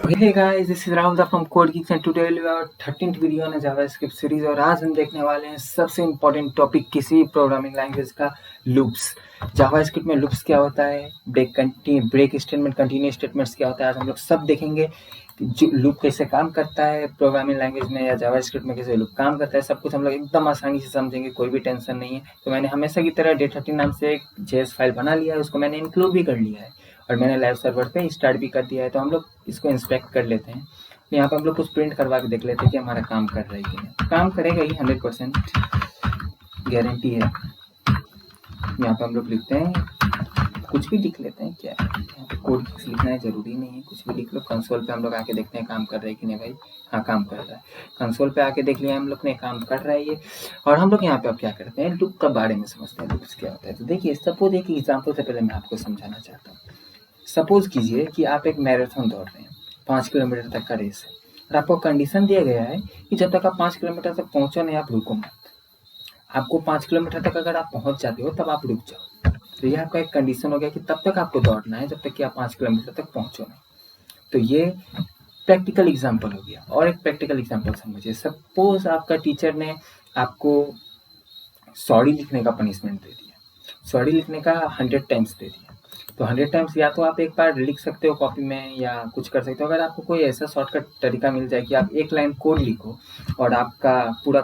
Hey guys, this is Rahul from Code Geeks and today we are 13th video on JavaScript series और आज हम देखने वाले हैं सबसे इम्पोर्टेंट टॉपिक किसी प्रोग्रामिंग लैंग्वेज का लूप्स। जावास्क्रिप्ट में लूप्स क्या होता है, ब्रेक स्टेटमेंट, कंटिन्यू स्टेटमेंट्स क्या होता है, आज हम लोग सब देखेंगे कि लूप कैसे काम करता है प्रोग्रामिंग लैंग्वेज में या जावास्क्रिप्ट में कैसे लूप काम करता है। सब कुछ हम लोग एकदम आसानी से समझेंगे, कोई भी टेंशन नहीं है। तो मैंने हमेशा की तरह Day13 नाम से एक JS फाइल बना लिया है, उसको मैंने इंक्लूड भी कर लिया है और मैंने लाइव सर्वर पे स्टार्ट भी कर दिया है। तो हम लोग इसको इंस्पेक्ट कर लेते हैं। यहाँ पे हम लोग कुछ प्रिंट करवा के देख लेते हैं कि हमारा काम कर रहा है कि नहीं। काम करेगा ही, 100% गारंटी है। यहाँ पे हम लोग लिखते हैं, कुछ भी लिख लेते हैं, क्या यहाँ पे कोड लिखना है जरूरी नहीं है, कुछ भी लिख लो। कंसोल पे हम लोग आके देखते हैं काम कर रहा है कि नहीं भाई। हाँ, काम कर रहा है। कंसोल पे आके देख लिया हम लोग ने, काम कर रहा है ये। और हम लोग यहाँ पे अब क्या करते हैं, लूप के बारे में समझते हैं, लूप्स क्या होता है। तो देखिए, सपोज एक एग्जाम्पल से पहले मैं आपको समझाना चाहता हूँ। सपोज कीजिए कि आप एक मैराथन दौड़ रहे हैं, 5 किलोमीटर तक का रेस है और आपको कंडीशन दिया गया है कि जब तक आप 5 किलोमीटर तक पहुंचो नहीं, आप रुको मत। आपको 5 किलोमीटर तक अगर आप पहुंच जाते हो तब आप रुक जाओ। तो ये आपका एक कंडीशन हो गया कि तब तक आपको दौड़ना है जब तक कि आप 5 किलोमीटर तक पहुंचो नहीं। तो ये प्रैक्टिकल एग्जाम्पल हो गया। और एक प्रैक्टिकल एग्जाम्पल समझिए, सपोज आपका टीचर ने आपको सॉरी लिखने का पनिशमेंट दे दिया, सॉरी लिखने का 100 टाइम्स दे दिया। तो 100 टाइम्स या तो आप एक बार लिख सकते हो कॉपी में या कुछ कर सकते हो। अगर आपको कोई ऐसा शॉर्टकट तरीका मिल जाए कि आप एक लाइन कोड लिखो और आपका पूरा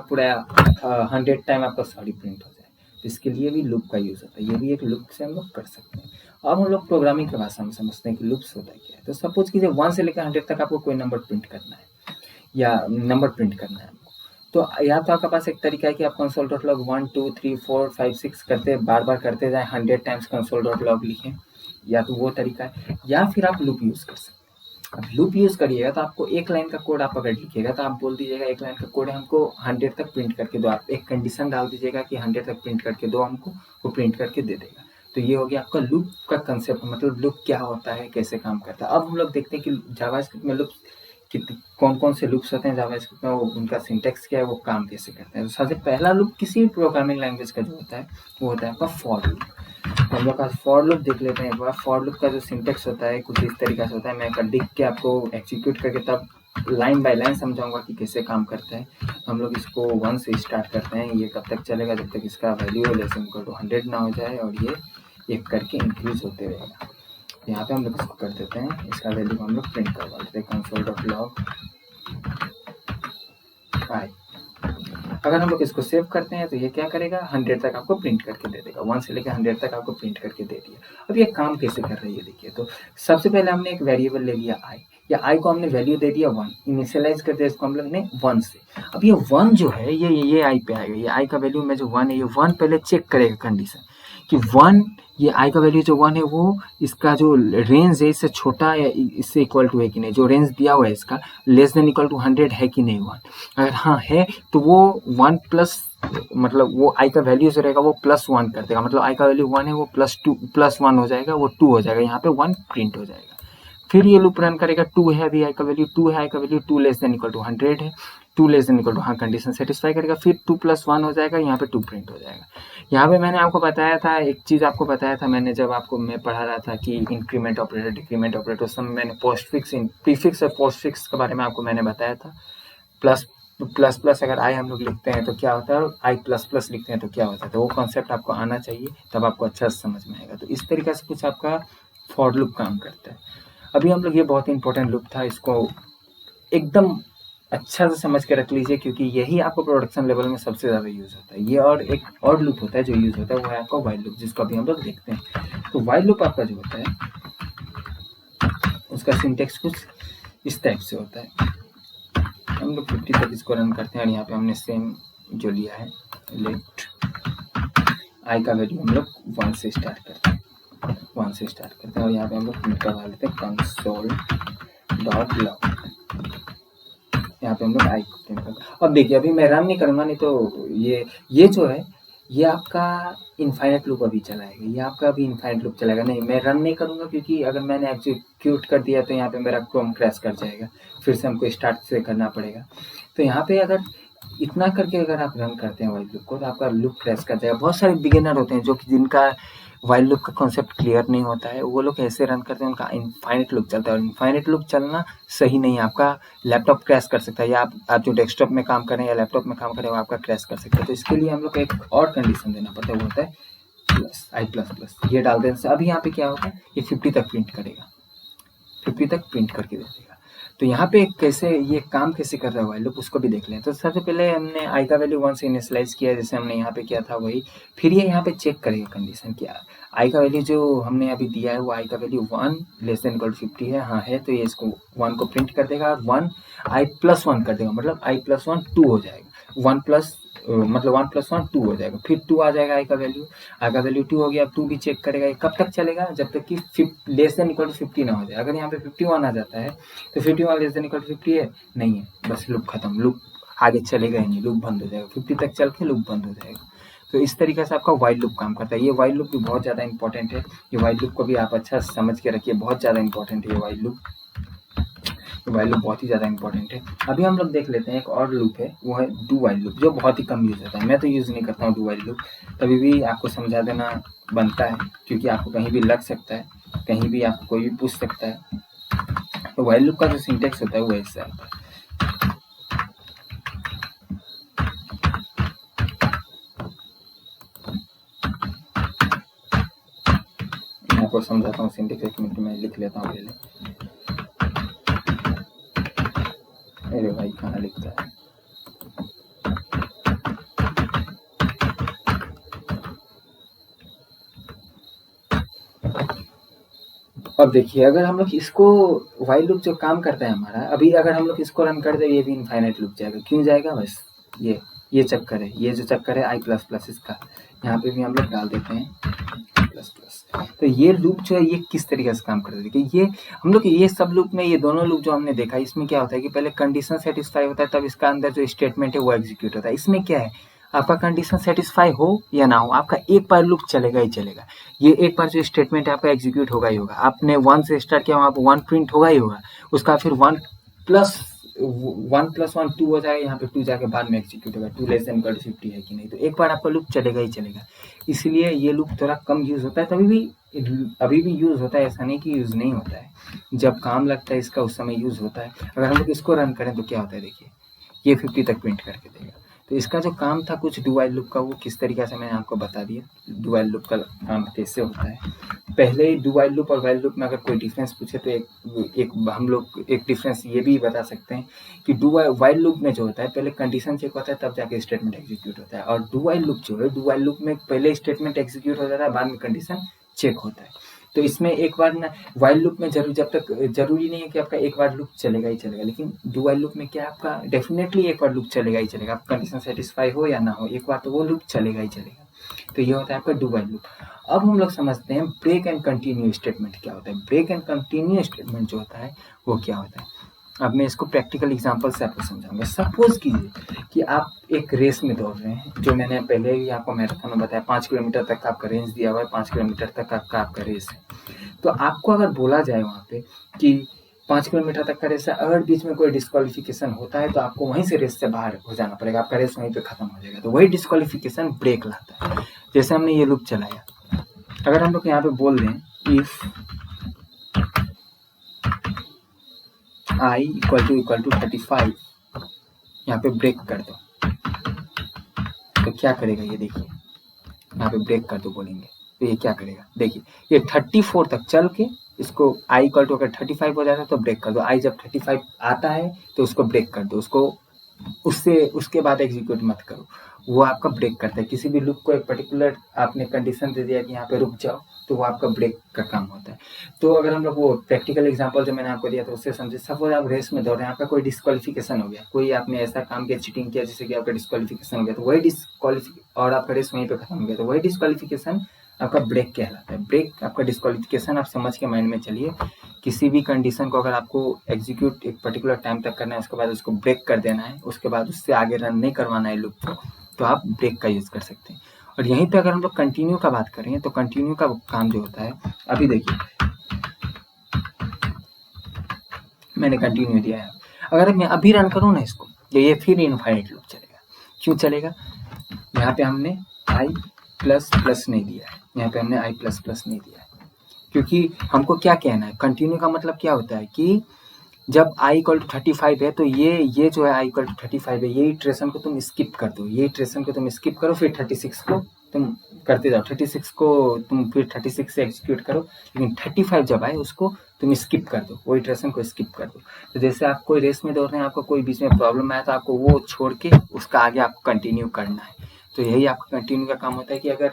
100 टाइम आपका सॉरी प्रिंट हो जाए, तो इसके लिए भी लूप का यूज़ होता है। ये भी एक लूप से हम लोग कर सकते हैं। अब हम लोग प्रोग्रामिंग की भाषा में समझते हैं कि लूप्स होता है क्या है। तो सपोज कीजिए 1 से लेकर 100 तक आपको कोई नंबर प्रिंट करना है या नंबर प्रिंट करना है। तो या तो आपके पास एक तरीका है कि आप कंसोल डॉट लॉग 1 2 3 4 5 6 करते बार बार करते जाएं, 100 टाइम्स कंसोल डॉट लॉग लिखें, या तो वो तरीका है। या फिर आप लूप यूज़ कर सकते हैं। अब लूप यूज़ करिएगा तो आपको एक लाइन का कोड आप अगर लिखिएगा तो आप बोल दीजिएगा एक लाइन का कोड है, हमको 100 तक प्रिंट करके दो। आप एक कंडीशन डाल दीजिएगा कि 100 तक प्रिंट करके दो हमको, वो प्रिंट करके दे देगा। तो ये हो गया आपका लूप का कंसेप्ट, मतलब लूप क्या होता है, कैसे काम करता है। अब हम लोग देखते हैं कि जावास्क्रिप्ट में लूप कौन कौन से लूप्स होते हैं जावास्क्रिप्ट में, वो उनका सिंटेक्स क्या है, वो काम कैसे करते हैं। तो सबसे पहला लूप किसी भी प्रोग्रामिंग लैंग्वेज का जो होता है वो होता है आपका फॉर लूप। तो हम लोग का फॉर लूप देख लेते हैं एक बार। फॉर लूप का जो सिंटेक्स होता है कुछ इस तरीके से होता है। मैं कर लिख के आपको एग्जीक्यूट करके तब लाइन बाय लाइन समझाऊंगा कि कैसे काम करता है। हम लोग इसको 1 से स्टार्ट करते हैं। ये कब तक चलेगा, जब तक इसका वैल्यू लेस इक्वल टू 100 ना हो जाए और ये एक करके इंक्रीज होते रहेगा। यहाँ पे हम लोग इसको कर देते हैं, इसका वैल्यू हम लोग प्रिंट करवा देते हैं, कंसोल डॉट लॉग आई। अगर हम लोग इसको सेव करते हैं तो ये क्या करेगा, 100 तक आपको प्रिंट करके दे देगा। 1 से लेकर 100 तक आपको प्रिंट करके दे दिया। अब ये काम कैसे कर रही है देखिए। तो सबसे पहले हमने एक वेरिएबल ले लिया आई, या आई को हमने वैल्यू दे दिया 1, इनिशियलाइज कर दिया इसको हम लोग ने 1 से। अब ये 1 जो है ये आई पे आएगा। ये आई का वैल्यू में जो 1 है, ये 1 पहले चेक करेगा कंडीशन कि 1, ये आई का वैल्यू जो 1 है वो इसका जो रेंज है इससे छोटा या इससे इक्वल टू है कि नहीं। जो रेंज दिया हुआ है इसका लेस देन इक्वल टू 100 है कि नहीं 1। अगर हाँ है तो वो 1 प्लस, मतलब वो आई का वैल्यू जो रहेगा वो +1 कर देगा। मतलब आई का वैल्यू 1 है, वो +1 हो जाएगा, वो 2 हो जाएगा। यहाँ पे 1 प्रिंट हो जाएगा। फिर ये लूप रन करेगा, 2 है, अभी आई का वैल्यू 2 है, आई का value 2 less than equal to 100 है, 2 लेस देन इक्वल टू, हाँ कंडीशन सेटिस्फाई करेगा। फिर 2 + 1 हो जाएगा, यहाँ पे 2 प्रिंट हो जाएगा। यहाँ पे मैंने आपको बताया था, एक चीज़ आपको बताया था मैंने, जब आपको मैं पढ़ा रहा था कि इंक्रीमेंट ऑपरेटर डिक्रीमेंट ऑपरेटर, उस समय मैंने पोस्टफिक्स प्रीफिक्स और पोस्टफिक्स के बारे में आपको मैंने बताया था। प्लस प्लस प्लस अगर आई हम लोग लिखते हैं तो क्या होता है, आई प्लस प्लस लिखते हैं तो क्या होता है। तो वो कॉन्सेप्ट आपको आना चाहिए, तब आपको अच्छा समझ में आएगा। तो इस तरीके से कुछ आपका फॉर लूप काम करता है। अभी हम लोग, ये बहुत इंपॉर्टेंट लूप था, इसको एकदम अच्छा से समझ के रख लीजिए, क्योंकि यही आपको प्रोडक्शन लेवल में सबसे ज़्यादा यूज़ होता है। ये और एक और लूप होता है जो यूज़ होता है, वो है आपका वाइल लूप, जिसको अभी हम लोग देखते हैं। तो वाइल लूप आपका जो होता है उसका सिंटेक्स कुछ इस टाइप से होता है। हम लोग 50 तक इसको रन करते हैं और यहाँ पे हमने सेम जो लिया है, लेट आई का वैल्यू हम लोग 1 से स्टार्ट करते हैं, 1 से स्टार्ट करते हैं और यहाँ पे हम लोग प्रिंट करवा लेते हैं कंसोल डॉट लॉग। यहाँ पे हम लोग आई को प्रिंट करते। अब देखिए, अभी मैं रन नहीं करूँगा, नहीं तो ये जो है ये आपका इनफाइनाइट लूप अभी चलाएगा। ये आपका अभी इनफाइनाइट लूप चलाएगा। नहीं, मैं रन नहीं करूँगा, क्योंकि अगर मैंने एग्जीक्यूट कर दिया तो यहाँ पे मेरा क्रोम क्रैश कर जाएगा, फिर से हमको स्टार्ट से करना पड़ेगा। तो यहाँ पे अगर इतना करके अगर आप रन करते हैं वाइल लूप को तो आपका लूप क्रैश कर जाएगा। बहुत सारे बिगिनर होते हैं जो कि जिनका वाइल लूप का कॉन्सेप्ट क्लियर नहीं होता है, वो लोग ऐसे रन करते हैं, उनका इनफाइनाइट लूप चलता है और इनफाइनाइट लूप चलना सही नहीं है, आपका लैपटॉप क्रैश कर सकता है, या आप जो डेस्कटॉप में काम कर रहे हैं या लैपटॉप में काम कर रहे हैं वो आपका क्रैश कर सकता है। तो इसके लिए हम लोग को एक और कंडीशन देना पड़ता है, वो होता है प्लस आई प्लस प्लस, ये डाल देने से अभी यहाँ पे क्या होगा, ये 50 तक प्रिंट करेगा, 50 तक प्रिंट करके दे देगा। तो यहाँ पे कैसे ये काम कैसे कर रहा है वाइल लूप, उसको भी देख लें। तो सबसे पहले हमने आई का वैल्यू 1 से इनिशियलाइज किया, जैसे हमने यहाँ पे किया था वही, फिर ये यहाँ पे चेक करेगा कंडीशन क्या, आई का वैल्यू जो हमने अभी दिया है वो आई का value 1 less than equal to 50 है, हाँ है, तो ये इसको 1 को प्रिंट कर देगा और 1 आई प्लस 1 कर देगा, मतलब आई प्लस 1 2 हो जाएगा, 1 प्लस मतलब 1 प्लस 1 2 हो जाएगा, फिर 2 आ जाएगा आई का वैल्यू 2 हो गया। अब 2 भी चेक करेगा, ये कब तक चलेगा, जब तक कि लेस देन इक्वल टू 50 ना हो जाए। अगर यहाँ पे 51 आ जाता है तो 51 लेस देन इक्वल टू 50 है, नहीं है, बस लूप खत्म, लूप आगे चलेगा ही नहीं, लूप बंद हो जाएगा, 50 तक चल के लूप बंद हो जाएगा। तो इस तरीके से आपका वाइल लूप काम करता है। ये वाइल लूप भी बहुत ज़्यादा इंपॉर्टेंट है, ये वाइल लूप को भी आप अच्छा समझ के रखिए, बहुत ज़्यादा इंपॉर्टेंट है ये वाइल लूप, वाइल लूप बहुत ही ज़्यादा इंपॉर्टेंट है। अभी हम लोग देख लेते हैं एक और लूप है, वो है डू वाइल लूप, जो बहुत ही कम यूज़ होता है, मैं तो यूज़ नहीं करता हूँ डू वाइल लूप, तभी भी आपको समझा देना बनता है, क्योंकि आपको कहीं भी लग सकता है, कहीं भी आपको कोई भी पूछ सकता है। तो वाइल लूप का जो सिंटेक्स होता है वो ऐसा आता है, मैं आपको समझाता हूँ सिंटेक्स, एक मिनट में लिख लेता हूँ पहले। अरे भाई कहाँ लिखता है, अब देखिए अगर हम लोग इसको वाइल लूप जो काम करता है हमारा, अभी अगर हम लोग इसको रन कर दे ये भी इनफाइनाइट लूप जाएगा, क्यों जाएगा, बस ये चक्कर है, ये जो चक्कर है आई प्लस प्लस इसका, यहाँ पे भी हम लोग डाल देते हैं प्लस प्लस। तो ये लूप जो है ये किस तरीके से काम करता है, देखिए ये हम लोग ये सब लूप में, ये दोनों लूप जो हमने देखा इसमें क्या होता है कि पहले कंडीशन सेटिस्फाई होता है, तब इसका अंदर जो स्टेटमेंट है वो एग्जीक्यूट होता है। इसमें क्या है, आपका कंडीशन सेटिस्फाई हो या ना हो, आपका एक बार लूप चलेगा ही चलेगा, ये एक बार जो स्टेटमेंट है आपका एग्जीक्यूट होगा ही होगा। आपने 1 से स्टार्ट किया, वहाँ पर 1 प्रिंट होगा ही होगा, उसका फिर 1 प्लस 1 2 हो जाएगा, यहाँ पे 2 जाके बाद में एग्जीक्यूट होगा, 2 लेस देन इक्वल टू 50 है कि नहीं, तो एक बार आपका लूप चलेगा ही चलेगा। इसलिए ये लूप थोड़ा कम यूज़ होता है, तभी भी अभी भी यूज़ होता है, ऐसा नहीं कि यूज़ नहीं होता है, जब काम लगता है इसका उस समय यूज़ होता है। अगर हम लोग इसको रन करें तो क्या होता है, देखिए ये 50 तक प्रिंट करके देगा। तो इसका जो काम था कुछ डू वाइल लूप का, वो किस तरीके से मैंने आपको बता दिया डू वाइल लूप का काम कैसे होता है। पहले डू वाइल लूप और वाइल लूप में अगर कोई डिफरेंस पूछे तो एक हम लोग एक डिफरेंस ये भी बता सकते हैं कि डू वाइल लूप में जो होता है पहले कंडीशन चेक होता है, तब जाके स्टेटमेंट एग्जीक्यूट होता है, और डू वाइल लूप जो है, डू वाइल लूप में पहले स्टेटमेंट एग्जीक्यूट हो जाता है, बाद में कंडीशन चेक होता है। तो इसमें एक बार ना वाइल लूप में जब तक जरूरी नहीं है कि आपका एक बार लूप चलेगा ही चलेगा, लेकिन डू वाइल लूप में क्या आपका डेफिनेटली एक बार लूप चलेगा ही चलेगा, आप कंडीशन सेटिस्फाई हो या ना हो, एक बार तो वो लूप चलेगा ही चलेगा। तो ये होता है आपका डू वाइल लूप। अब हम लोग समझते हैं ब्रेक एंड कंटिन्यू स्टेटमेंट क्या होता है। ब्रेक एंड कंटिन्यू स्टेटमेंट जो होता है वो क्या होता है, अब मैं इसको प्रैक्टिकल एग्जांपल से आपको समझाऊंगा। सपोज कीजिए कि आप एक रेस में दौड़ रहे हैं, जो मैंने पहले ही आपको मैराथन में बताया, 5 किलोमीटर तक का आपका रेंज दिया हुआ है, 5 किलोमीटर तक आपका रेस है। तो आपको अगर बोला जाए वहाँ पे कि 5 किलोमीटर तक का रेस है, अगर बीच में कोई डिस्क्वालिफिकेशन होता है तो आपको वहीं से रेस से बाहर हो जाना पड़ेगा, आपका रेस वहीं पे खत्म हो जाएगा, तो वही डिस्क्वालिफिकेशन ब्रेक लाता है। जैसे हमने ये लूप चलाया, अगर हम लोग यहाँ पे बोल दें इफ i इक्वल टू 35, यहाँ पे ब्रेक कर दो, तो क्या करेगा ये देखिए, यहाँ पे ब्रेक कर दो बोलेंगे तो ये क्या करेगा, देखिए ये 34 तक चल के इसको i इक्वल टू अगर 35 हो जाता है तो ब्रेक कर दो, i जब 35 आता है तो उसको ब्रेक कर दो, उसको उसके बाद एग्जीक्यूट मत करो, वो आपका ब्रेक करता है। किसी भी लूप को एक पर्टिकुलर आपने कंडीशन दे दिया कि यहाँ पे रुक जाओ, तो वो आपका ब्रेक का काम होता है। तो अगर हम लोग वो प्रैक्टिकल एग्जांपल जो मैंने आपको दिया था उससे समझे, सपोज आप रेस में दौड़ रहे हैं, आपका कोई डिस्क्वालिफिकेशन हो गया, कोई आपने ऐसा काम किया, चीटिंग किया जिससे कि आपका डिस्क्वालिफिकेशन हो गया, तो वही डिस्क्वालिफिकेशन और आपका रेस वहीं पे खत्म हो गया, तो वही डिस्क्वालिफिकेशन आपका ब्रेक कहलाता है। ब्रेक आपका डिस्क्वालिफिकेशन, आप समझ के माइंड में चलिए, किसी भी कंडीशन को अगर आपको एग्जीक्यूट एक पर्टिकुलर टाइम तक करना है, उसके बाद उसको ब्रेक कर देना है, उसके बाद उससे आगे रन नहीं करवाना है लूप को, तो आप ब्रेक का यूज़ कर सकते हैं। और यहीं पे अगर हम लोग कंटिन्यू का बात करें तो कंटिन्यू का काम जो होता है, अभी देखिए मैंने कंटिन्यू दिया है, अगर मैं अभी रन करूँ ना इसको, ये फिर इनफाइनाइट लूप चलेगा। क्यों चलेगा, यहाँ पे हमने i प्लस प्लस नहीं दिया है, यहाँ पे हमने i++ नहीं दिया है, क्योंकि हमको क्या कहना है, कंटिन्यू का मतलब क्या होता है कि जब i = 35 है तो ये जो है i = 35 है, ये इटरेशन को तुम स्किप कर दो, ये इटरेशन को तुम स्किप करो, फिर 36 को तुम करते जाओ, 36 को तुम फिर 36 से एग्जीक्यूट करो, लेकिन 35 जब आए उसको तुम स्किप कर दो, वो इटरेशन को स्किप कर दो। तो जैसे आप कोई रेस में दौड़ रहे हैं, आपको कोई बीच में प्रॉब्लम आया तो आपको वो छोड़ के उसका आगे आपको कंटिन्यू करना है। तो यही आपका कंटिन्यू का काम होता है कि अगर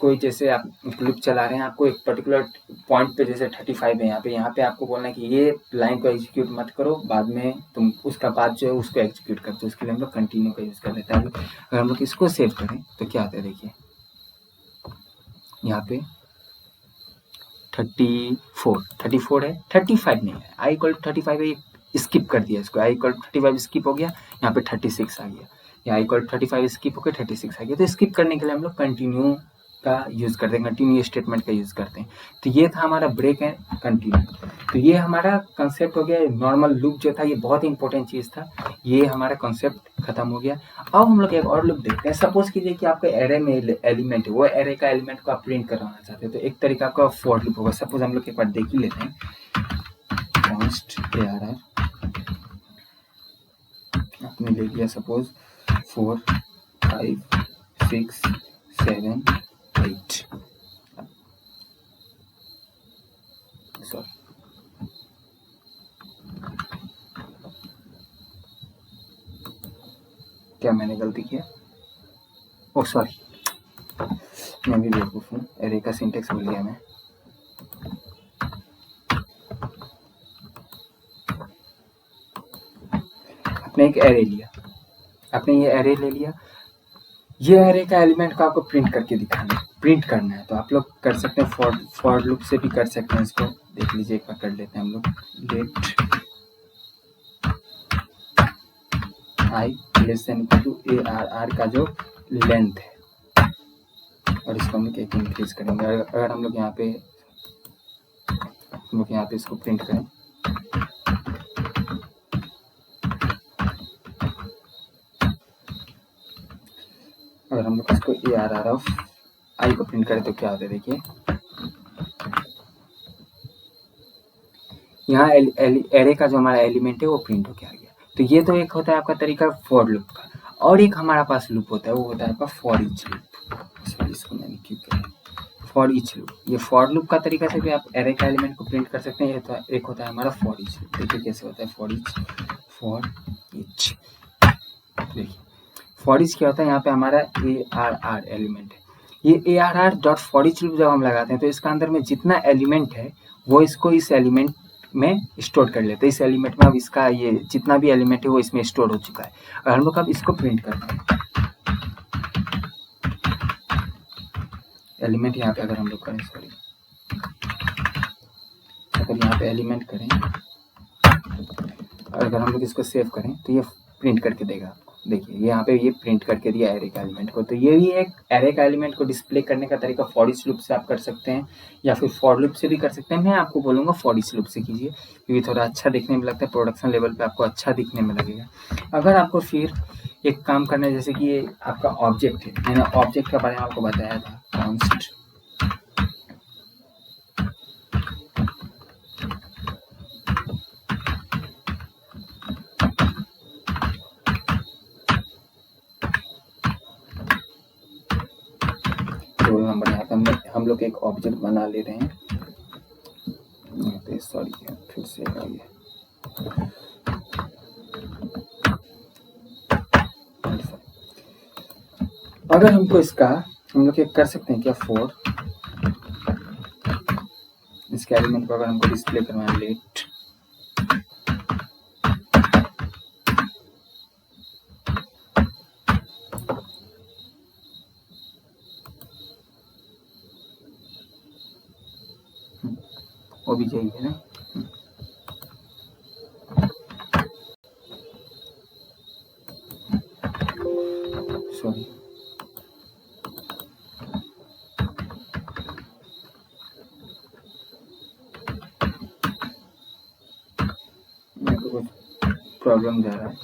कोई जैसे आप लूप चला रहे हैं, आपको एक पर्टिकुलर पॉइंट पे जैसे 35 है यहाँ पे आपको बोलना है कि ये लाइन को एग्जीक्यूट मत करो, बाद में तुम उसका बाद जो है उसको एग्जीक्यूट कर दो। उसके लिए हम लोग कंटिन्यू का यूज़ कर लेते हैं। अगर हम लोग इसको सेव करें तो क्या आता है, देखिए यहाँ पे 34 है, 35 नहीं है, i = 35 है, स्किप कर दिया इसको, i = 35 स्किप हो गया, यहाँ पे 36 आ गया, या i = 35 स्किप होकर 36 आ गया। तो स्किप करने के लिए हम लोग कंटिन्यू का यूज़ करते हैं, कंटिन्यू स्टेटमेंट का यूज़ करते हैं। तो ये था हमारा ब्रेक एंड कंटिन्यू। तो ये हमारा कंसेप्ट हो गया। नॉर्मल लूप जो था ये बहुत इंपॉर्टेंट चीज़ था, ये हमारा कंसेप्ट खत्म हो गया। अब हम लोग एक और लूप देखते हैं। सपोज कीजिए कि आपका एरे में एलिमेंट है, वो एरे का एलिमेंट को आप प्रिंट करवाना चाहते हैं, तो एक तरीका आपका फॉर लूप होगा। सपोज हम लोग एक बार देख ही लेते हैं, कॉन्स्ट ARR आपने ले लिया, सपोज 4 5 6 7 8, सॉरी क्या मैंने गलती किया, ओ सॉरी, मैं भी बेवकूफ़ हूँ, एरे का सिंटेक्स भूल गया मैं। आपने एक एरे लिया, आपने ये एरे ले लिया, ये एरे का एलिमेंट को आपको प्रिंट करके दिखाना है, प्रिंट करना है। तो आप लोग कर सकते हैं फॉर लूप से भी कर सकते हैं। इसको देख लीजिए, एक बार कर लेते हैं हम लोग। लेट i > ARR का जो लेंथ है, और इसको हम लोग एक इंक्रीज करेंगे। अगर हम लोग यहाँ पे इसको प्रिंट करें, अगर हम लोग इसको ARR ऑफ i को प्रिंट करें तो क्या होता है, देखिए यहाँ एरे का जो हमारा एलिमेंट है वो प्रिंट होके आ गया। तो ये तो एक होता है आपका तरीका फॉर लूप का, और एक हमारा पास लूप होता है, वो होता है आपका फॉर ईच लूप। सॉरी, इसको मैंने क्यों किया, फॉर ईच लूप। ये फॉर लूप का तरीका से भी आप एरे का एलिमेंट को प्रिंट कर सकते हैं। तो एक होता है हमारा फॉर ईच लूप। देखिए कैसे होता है फॉर ईच। देखिए फॉर ईच क्या होता है, यहाँ पे हमारा ARR एलिमेंट है। ये ARR dot for each loop जब हम लगाते हैं तो इसका अंदर में जितना एलिमेंट है वो इसको इस एलिमेंट में स्टोर कर लेते हैं। इस एलिमेंट में अब इसका ये जितना भी एलिमेंट है वो इसमें स्टोर हो चुका है, और हम लोग अब इसको प्रिंट करते हैं। एलिमेंट यहाँ पे अगर हम लोग करें, सॉरी, अगर यहाँ पे एलिमेंट करें, और अगर हम लोग इसको सेव करें तो ये प्रिंट करके देगा आपको। देखिए यहाँ पे ये प्रिंट करके दिया एरे का एलिमेंट को। तो ये भी एक एरे का एलिमेंट को डिस्प्ले करने का तरीका फॉर ईच लूप से आप कर सकते हैं, या फिर फॉर लूप से भी कर सकते हैं। मैं आपको बोलूँगा फॉर ईच लूप से कीजिए, क्योंकि थोड़ा अच्छा दिखने में लगता है, प्रोडक्शन लेवल पे आपको अच्छा दिखने में लगेगा। अगर आपको फिर एक काम करना है, जैसे कि ये आपका ऑब्जेक्ट है, मैंने ऑब्जेक्ट के बारे में आपको बताया था, कॉन्स्ट रोल नंबर। यहाँ पे हम लोग एक ऑब्जेक्ट बना ले रहे हैं, यहाँ पे सॉरी फिर से आ गया। अगर हमको इसका हम लोग एक कर सकते हैं क्या, फॉर इसके एलिमेंट को अगर हमको डिस्प्ले करवाना, लेट वो भी चाहिए ना, सॉरी, मेरे को कुछ प्रॉब्लम जा रहा है।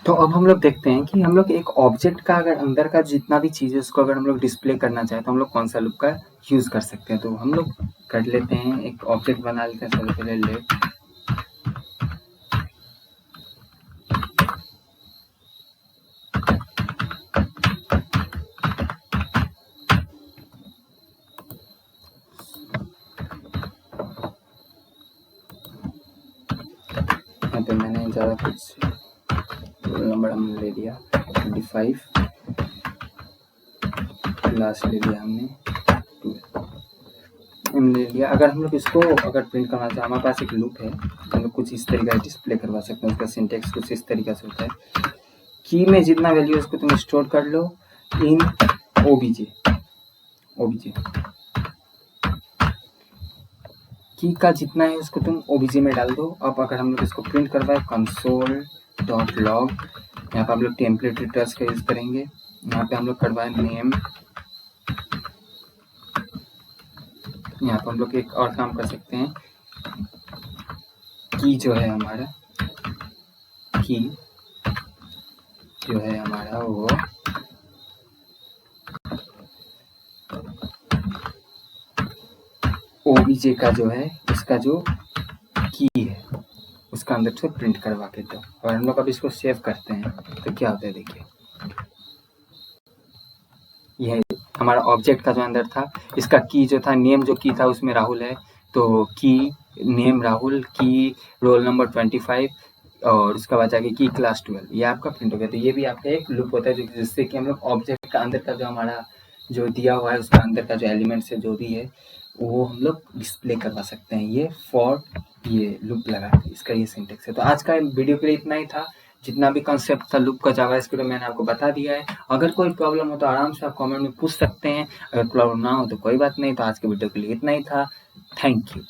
तो अब हम लोग देखते हैं कि हम लोग एक ऑब्जेक्ट का अगर अंदर का जितना भी चीज़ है उसको अगर हम लोग डिस्प्ले करना चाहें तो हम लोग कौन सा लूप का यूज़ कर सकते हैं। तो हम लोग कर लेते हैं, एक ऑब्जेक्ट बना लेते हैं। सबसे पहले लेट यहाँ पे मैंने ज़्यादा कुछ रोल नंबर हमने ले लिया 25, क्लास ले लिया हमने 12 ले लिया। अगर हम लोग इसको अगर प्रिंट करना चाहें, हमारे पास एक लूप है, हम लोग कुछ इस तरीके से डिस्प्ले करवा सकते हैं। उसका सिंटेक्स कुछ इस तरीके से होता है, की में जितना वैल्यू है उसको तुम स्टोर कर लो इन ओबीजे। की का जितना है उसको तुम ओबीजे में डाल दो। अब अगर हम लोग इसको प्रिंट करवाए console.log, यहाँ पे हम लोग टेम्पलेट रिटर्स का यूज करेंगे। यहाँ पे हम लोग करवाए नेम। यहाँ पे हम लोग एक और काम कर सकते हैं, की जो है हमारा वो ओबीजे का जो है इसका जो की है उसका अंदर से प्रिंट करवा के दो। और हम लोग अब इसको सेव करते हैं तो क्या होता है देखिए, यह हमारा ऑब्जेक्ट का जो अंदर था, इसका की जो था, नेम जो की था उसमें राहुल है, तो की नेम राहुल, की रोल नंबर 25 और उसका बाद जाके की क्लास 12, ये आपका प्रिंट हो गया। तो ये भी आपका एक लूप होता है जिससे कि हम लोग ऑब्जेक्ट का अंदर का जो हमारा जो दिया हुआ है उसका अंदर का जो एलिमेंट्स है जो भी है वो हम लोग डिस्प्ले करवा सकते हैं, ये फॉर ये लूप लगा के। इसका ये सिंटेक्स है। तो आज का वीडियो के लिए इतना ही था। जितना भी कंसेप्ट था लूप का जावास्क्रिप्ट मैंने आपको बता दिया है। अगर कोई प्रॉब्लम हो तो आराम से आप कमेंट में पूछ सकते हैं, अगर प्रॉब्लम ना हो तो कोई बात नहीं। तो आज के वीडियो के लिए इतना ही था। Thank you.